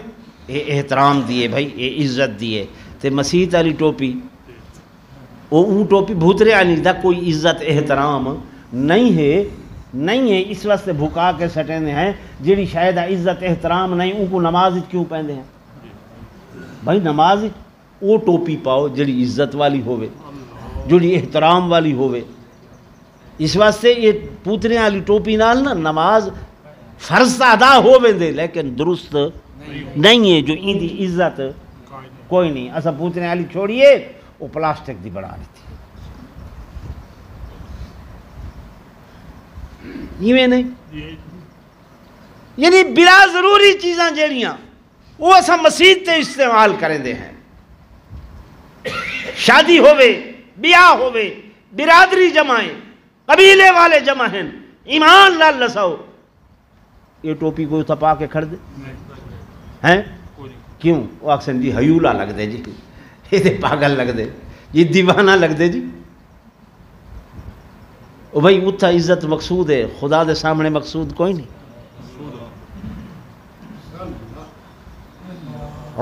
A: اے احترام دیے بھائی اے عزت دیے تے مسیح والی ٹوپی او ٹوپی بھوترے والی دا کوئی عزت احترام نہیں ہے اس واسطے بھوکا کے سٹنے ہیں جیڑی شاید عزت احترام نہیں ان کو نماز کیوں پہندے ہیں بھائی نماز او ٹوپی پاؤ جیڑی عزت والی ہوئے جیڑی احترام والی ہوئے اس واسطے یہ پوترے والی ٹوپی نال نا نماز فرض ادا ہو ویندے لیکن درست نہیں ہے جو این دی عزت کوئی نہیں اسا پوترے والی چھوڑیے وہ پلاسٹک دی بنا لیتی یہ نہیں یعنی بلا ضروری چیزاں جیڑیاں وہ اسا مسجد تے استعمال کریں دے ہیں. شادی ہوئے بیاہ ہوئے برادری جمائیں قبیلے والے جمع ہیں ایمان لال لساؤ یہ ٹوپی کوئی تپا کے کھڑ دے ہیں کیوں وہ اکثر جی ہیولا لگ دے جی یہ پاگل لگ دے یہ دیوانہ لگ دے جی. او بھائی اتھا عزت مقصود ہے خدا دے سامنے مقصود کوئی نہیں.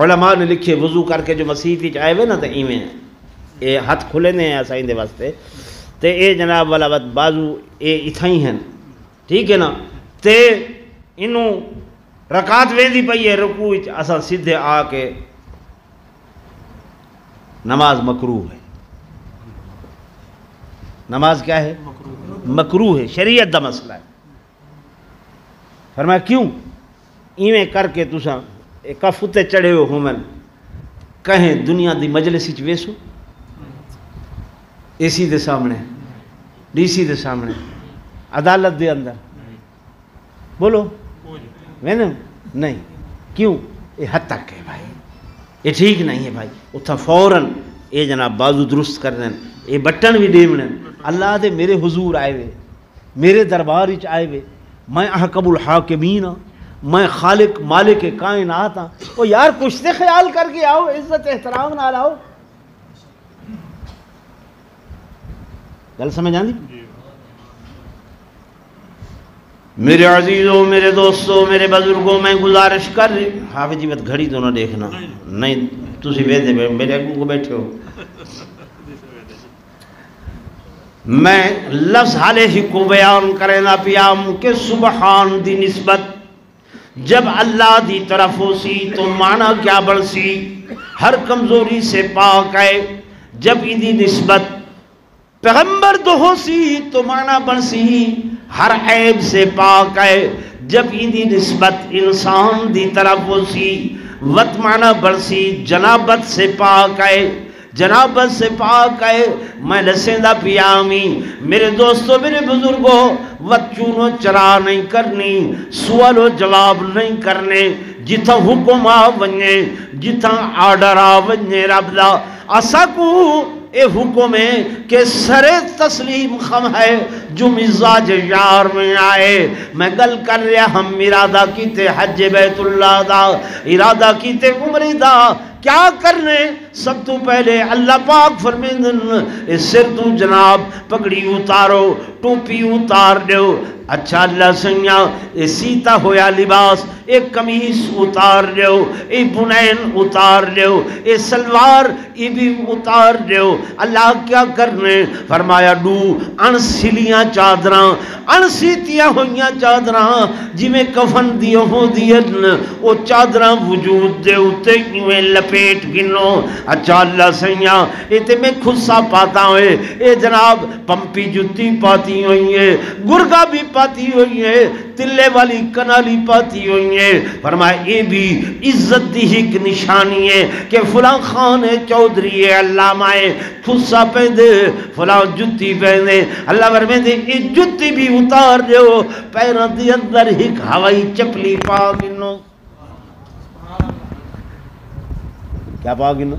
A: علماء نے لکھے وضو کر کے جو مسیح آئے ہوئے نا تو ایویں اے ہاتھ کھلے نے ہیں سائیں دے واسطے تے اے جناب والا بازو اے اتھائی ہیں ٹھیک ہے نا تے انہوں رکعت ویندی پئی ہے رکوع اساں سیدھے آ کے نماز مکروہ ہے. نماز کیا ہے مکروہ ہے شریعت دا مسئلہ ہے. فرمایا کیوں ایویں کر کے تساں کف تے چڑھے ہو ہومن کہیں دنیا دی مجلس وچ ویسو اے سی دے سامنے ڈی سی دے سامنے عدالت دے اندر بولو نہیں کیوں یہ حد تک ہے بھائی یہ ٹھیک نہیں ہے بھائی. اتھا فوراً اے جناب بازو درست کر دیں یہ بٹن بھی ڈیمنے اللہ دے میرے حضور آئے ہوئے میرے دربار وچ آئے ہوئے میں احکم الحاکمین ہاں میں خالق مالک کائنات ہاں وہ یار کچھ تے خیال کر کے آؤ عزت احترام نہ لاؤ. گل سمجھ آندی میرے عزیزوں میرے دوستوں میرے بزرگوں میں گزارش کر حافظ جی بات گھڑی تو نہ دیکھنا نہیں تسی بیٹھے میرے اگوں کو بیٹھے ہو میں لفظ حالے ہی کو بیان کرنا پیام کہ سبحان دی نسبت جب اللہ دی طرف ہو سی تو معنی کیا بڑھ سی ہر کمزوری سے پاک ہے. جب دی نسبت پیغمبر دو ہو سی تو معنی بڑھ سی ہر عیب سے پاک ہے. جب دی نسبت انسان دی طرف ہو سی وط معنی بڑھ سی جنابت سے پاک ہے جنابت سے پاک ہے. میں لسیندہ پیامی میرے دوستوں میرے بزرگوں وط چونو چرا نہیں کرنی سوال و جواب نہیں کرنے جتھا حکم آ ونجے جتھا آرڈر آ ونجے رب دا اسا کو اے حکم ہے کہ سر تسلیم خم ہے جو مزاج یار میں آئے. میں گل کر رہا ہم ارادہ کیتے حج بیت اللہ دا ارادہ کیتے عمری دا کیا کرنے سب تو پہلے اللہ پاک فرمیندن اس سر تو جناب پگڑی اتارو ٹوپی اتار دیو. اچھا اللہ سنیا اے سیتا ہویا لباس ایک قمیص اتار دیو اے بنین اتار دیو اے سلوار ای بھی اتار دیو. اللہ کیا کرنے فرمایا ڈو انسلیاں چادراں انسیتیاں ہوئیاں چادراں جی میں کفن دیو ہو دیئن او چادراں وجود دے اتے میں لپیٹ گنو. اچھا اللہ سنیا اے تے میں خصہ پاتا ہوئے اے جناب پمپی جتی پاتی ہوئی ہے گرگا بھی پاتی ہوئی ہے تلے والی کنالی پاتی ہوئی ہے. فرمایا یہ بھی عزت دی ایک نشانی ہے کہ فلاں خان چودھری ہے علامہ ہے خصہ پہندے فلاں جتی پہندے. اللہ فرمیندے یہ جتی بھی اتار دیو پیران دی اندر ایک ہوائی چپلی پا گنو. کیا پا گنو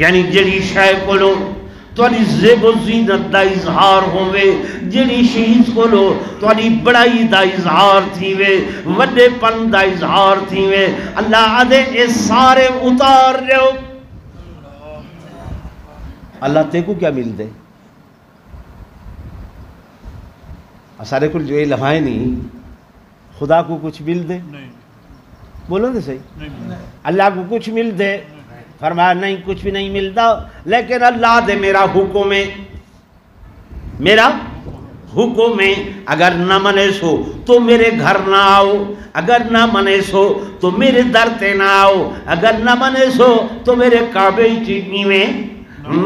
A: یعنی جڑی شے کولو تواڈی زیب و زینت دا اظہار ہووے جڑی چیز کولو تواڈی بڑائی دا اظہار تھیوے وڈے پن دا اظہار تھیوے اللہ آدھے اے سارے اتار دیو. اللہ تے کو کیا مل دے سارے کل جو یہ لمحائے نہیں خدا کو کچھ مل دے بولو دے صحیح اللہ کو کچھ مل دے فرمایا نہیں کچھ بھی نہیں ملتا لیکن اللہ دے میرا حکم ہے اگر نہ منے سو تو میرے گھر نہ آؤ اگر نہ منے سو تو میرے در تے نہ آؤ اگر نہ منے سو تو میرے کعبے چینی میں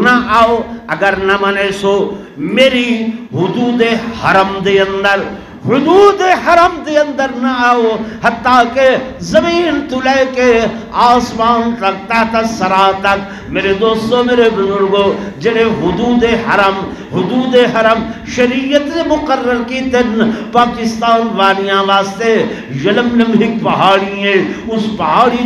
A: نہ آؤ اگر نہ منے سو میری حدود حرم دے اندر حدود حرم دے اندر نہ آؤ، حتیٰ کہ زمین تو لے کے آسمان تک، تحت الثری تک، میرے دوستو میرے بزرگو، جنہیں حدود حرم شریعت نے مقرر کی تن پاکستان والیاں واسطے یلملم ایک پہاڑی ہے، اس پہاڑی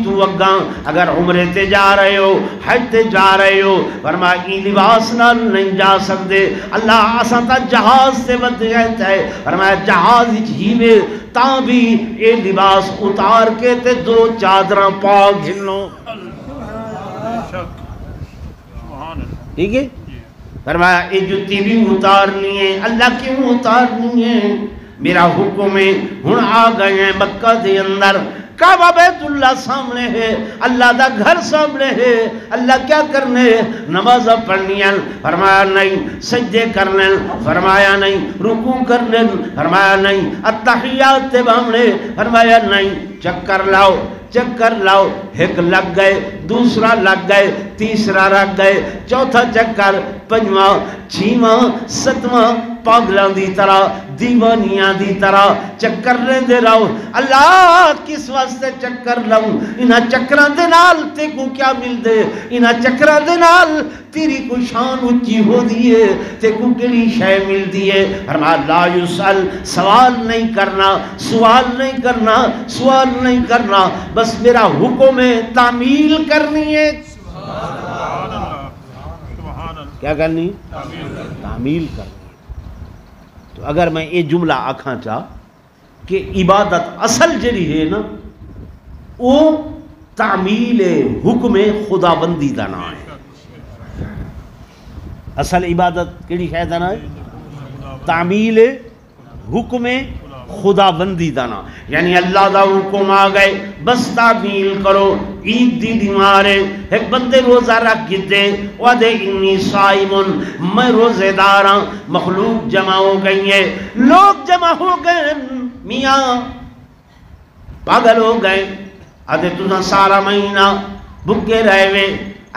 A: تو اگاں اگر عمرے تے جا رہے ہو، حج تے جا رہے ہو، فرمایا ای لباس نال نہیں جا سکتے، اللہ آساں تا جہاز تے ود گئے ہے، فرمایا جہاز ہی میں تاں بھی اے لباس اتار کے تے 2 چادراں پا گھنو، ٹھیک ہے؟ فرمایا اے جتی بھی اتارنی ہے، اللہ کیوں اتارنی ہے؟ میرا حکم ہے، ہن آ گئے ہیں مکہ دے اندر، کعبہ بیت اللہ سامنے ہے، اللہ دا گھر سامنے ہے، اللہ کیا کرنے؟ نماز پڑھنی ہے، فرمایا نہیں، سجدے کرنے، فرمایا نہیں، رکوع کرنے، فرمایا نہیں، التحیات تے بامنے، فرمایا نہیں، چکر لاؤ، ایک لگ گئے، دوسرا لگ گئے، تیسرا لگ گئے، چوتھا چکر، 5واں، 6واں، 7واں، پاگلاں دی طرح، دیوانیاں دی طرح چکر لیندے رہو۔ اللہ کس واسطے چکر لاؤں؟ انہاں چکراں دے نال تے کو کیا مل دے؟ انہاں چکراں دے نال تیری کو شان اونچی ہو دیئے، تے کو کیڑی شے مل دیئے؟ فرمایا لا یسأل، سوال نہیں کرنا، بس میرا حکم ہے تعمیل کرنی ہے۔ کیا کرنی؟ تعمیل کرنی۔ تو اگر میں یہ جملہ آکھاں چاہ کہ عبادت اصل جڑی ہے نا، وہ تعمیل حکم خدا بندی دا نام ہے۔ اصل عبادت کیڑی شے دا نام ہے؟ تعمیل حکم خدا بندی دا نام، یعنی اللہ دا حکم آ گئے بس تعمیل کرو۔ عید دی دیوارے ایک بندے روزہ رکھ گئے، وعدے انی صائمن، میں روزے داراں، مخلوق جمع ہو گئی ہے، لوگ جمع ہو گئے، میاں پاگل ہو گئے، آدھے تُساں سارا مہینہ بھکے رہے وے،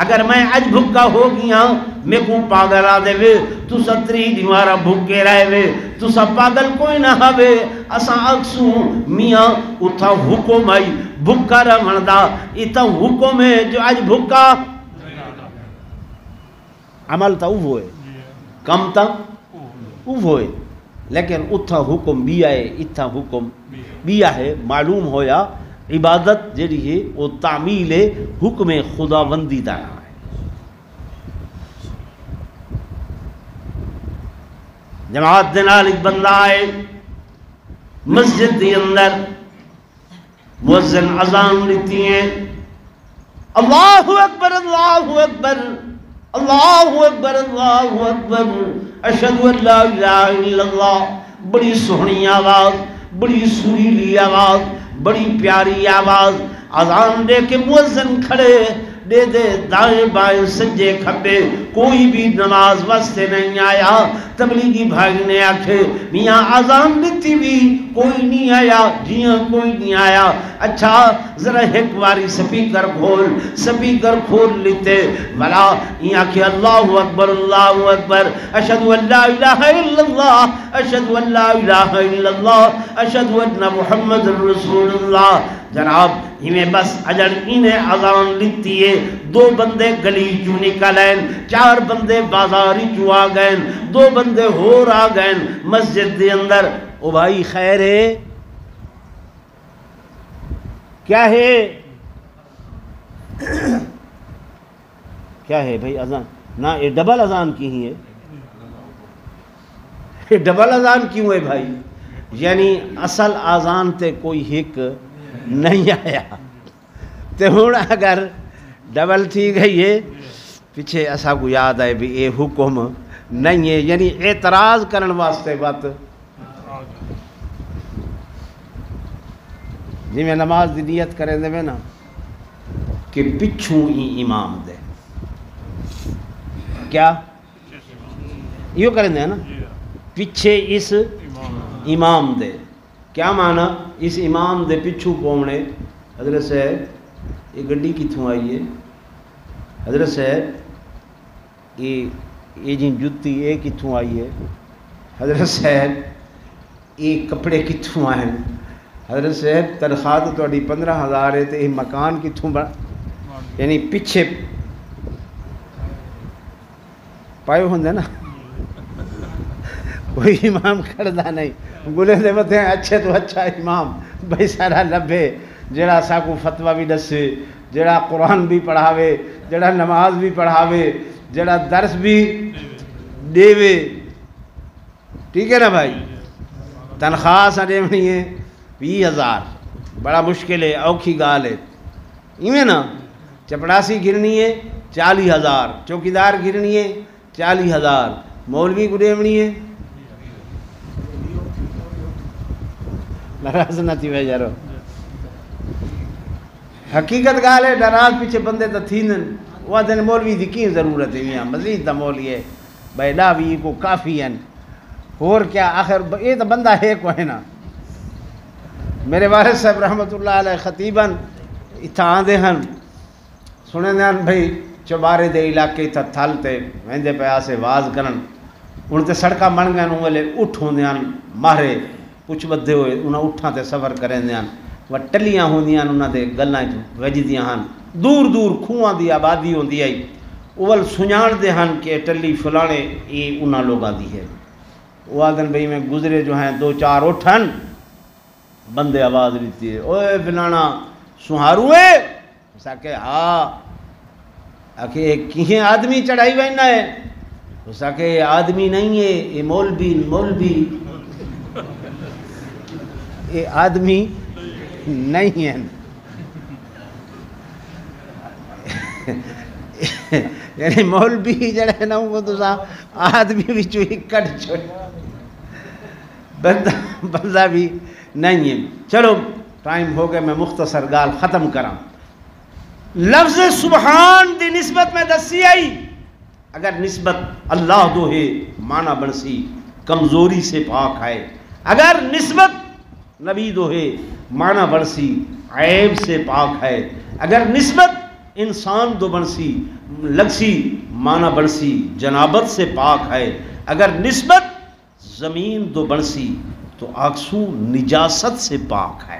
A: اگر میں اج بھکا ہو گیا میں کو پاگل آدھے وے، تو 30 دیوارہ بھکے رہے وے، تو سا پاگل کوئی نہ ہوے، اساں اکسوں میاں اتھا حکم آئی بھکا رمندہ، اتھا حکم ہے جو اج بھکا عمل تا اوہ ہوئے، کم تا اوہ ہوئے، لیکن اتھا حکم بھی آئے، اتھا حکم بھی آئے، معلوم ہویا عبادت جڑی ہے وہ تعمیل حکم خدا بندی دا ہے۔ جماعت دے نال ایک بندہ آئے مسجد دے اندر، مؤذن اذان لیتی ہیں، اللہ اکبر اللہ اکبر اللہ اکبر اللہ اکبر اشہد ان لا الہ الا اللہ، بڑی سہنی آواز، بڑی سریلی آواز، بڑی پیاری آواز، اذان دے کے مؤذن کھڑے، دے دائیں بائیں سجے کھبے، کوئی بھی نماز واسطے نہیں آیا۔ تبلیغی بھائی نے آکھے میاں اذان دیتی بھی کوئی نہیں آیا، جیاں کوئی نہیں آیا، اچھا ذرا ایک باری سپیکر کھول لیتے، بلا یہاں کہ اللہ اکبر اشہد ان لا الہ الا اللہ اشہد ان لا الہ الا اللہ اشہد ان محمد رسول اللہ۔ جناب ہمیں بس اجڑ انہیں اذان لیتی ہے، 2 بندے گلی چو نکلیں، 4 بندے بازاری چو آ گئیں، 2 بندے ہور آ گئیں مسجد دے اندر۔ او بھائی خیر ہے کیا ہے؟ کیا ہے بھائی اذان؟ نہ یہ ڈبل اذان کی ہی ہے، یہ ڈبل اذان کیوں ہے بھائی؟ یعنی اصل اذان تے کوئی ایک نہیں آیا، تے ہون اگر ڈبل تھی گئی ہے پیچھے ایسا کو یاد آئے بھی اے حکم نہیں ہے، یعنی اعتراض کرن واسطے بات جی میں نماز دی نیت کریں دے میں نا کہ پچھوں ہی امام دے، کیا یہ کریں دے نا پیچھے اس امام دے، کیا معنی اس امام دے پچھو پومنے؟ حضرت صاحب یہ گڈی کتھوں آئی ہے؟ حضرت صاحب یہ جن جتی یہ کتھوں آئی ہے؟
B: حضرت صاحب یہ کپڑے کتوں آئے؟ حضرت صاحب تنخواہ تو تھوڑی 15,000 ہے، تو یہ مکان کتوں یعنی پیچھے پائے ہوندے نا، کوئی امام کھڑدا نہیں، گلے دے متھے اچھے تو اچھا امام بھائی سارا لبھے، جڑا ساکو فتویٰ بھی دسے، جڑا قرآن بھی پڑھاوے، جڑا نماز بھی پڑھاوے، جڑا درس بھی دیوے، ٹھیک ہے نا بھائی؟ تنخواہ سا دیونی ہے 20,000، بڑا مشکل ہے، اوکھی گال ہے، ایویں نا؟ چپڑاسی گرنی ہے 40,000، چوکیدار گرنی ہے 40,000، مولوی کو دیونی ہے ناراض نہ تھی ویجارو، حقیقت گال ہے، ناراض پیچھے بندے تو تھیندن، وہ دن مولوی دی کی ضرورت ہے، میاں مزید دا مولوی ہے بھائی ڈاوی کو کافی ہیں، اور کیا آخر یہ تو بندہ ہے کو ہے نا۔ میرے والد صاحب رحمت اللہ علیہ خطیباً اتھا آندے ہیں، سنے دیں بھائی چوبارے دے علاقے تھا تھل تے ویندے پیا سے واز کرن، ان تے سڑکاں بن گئے انہوں والے اٹھ ہوندے ہیں ماہرے کچھ بدھے ہوئے انہاں اٹھاں تے سفر کریں دیں، وہ ٹلیاں ہوندیاں انہاں دے گلاں وجدیاں ہیں، دور دور کھوہاں دی آبادی ہوندی آئی، اول سنجان دے ہیں کہ ٹلی فلانے یہ انہاں لوگاں دی ہے، وہ آدھن بھئی میں گزرے جو ہیں 2-4 اٹھن بندے آواز لیتی ہے، اوے فلانا سہارو ہے؟ اسا کہ ہاں، آکھے کہیں آدمی چڑھائی وینا ہے؟ اسا کہ یہ آدمی نہیں ہے، یہ مولوی یہ آدمی نہیں ہے، یعنی مولوی جڑا ہے نا وہ تو آدمی بھی چوئی کٹ چھوڑ بندہ بھی نہیں ہے۔ چلو ٹائم ہو گیا، میں مختصر گال ختم کراں۔ لفظ سبحان دی نسبت میں دسی آئی، اگر نسبت اللہ دو ہے معنی بنسی کمزوری سے پاک ہے، اگر نسبت نبی دو ہے معنی بنسی عیب سے پاک ہے، اگر نسبت انسان دو بنسی لگسی معنی بنسی جنابت سے پاک ہے، اگر نسبت زمین دو بنسی تو آکسو نجاست سے پاک ہے۔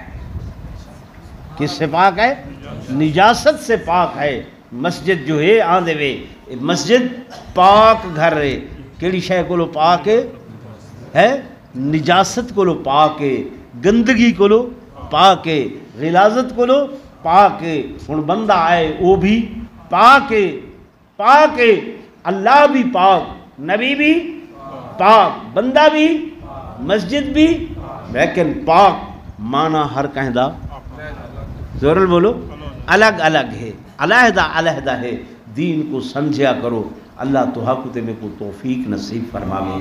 B: کس سے پاک ہے؟ نجاست سے پاک ہے۔ مسجد جو ہے آندے وے مسجد پاک گھر ہے، کیڑی شے کو لو پاک ہے؟ نجاست کو لو پاک ہے، گندگی کو لو پاک ہے، غلاظت کو لو پاک ہے۔ ہن بندہ آئے وہ بھی پاک ہے، پاک ہے، اللہ بھی پاک، نبی بھی پاک، بندہ بھی، مسجد بھی، لیکن پاک معنی ہر کہندہ زورل بولو الگ الگ ہے، علیحدہ علیحدہ ہے۔ دین کو سمجھیا کرو، اللہ تو حق تے میں کو توفیق نصیب فرماوے۔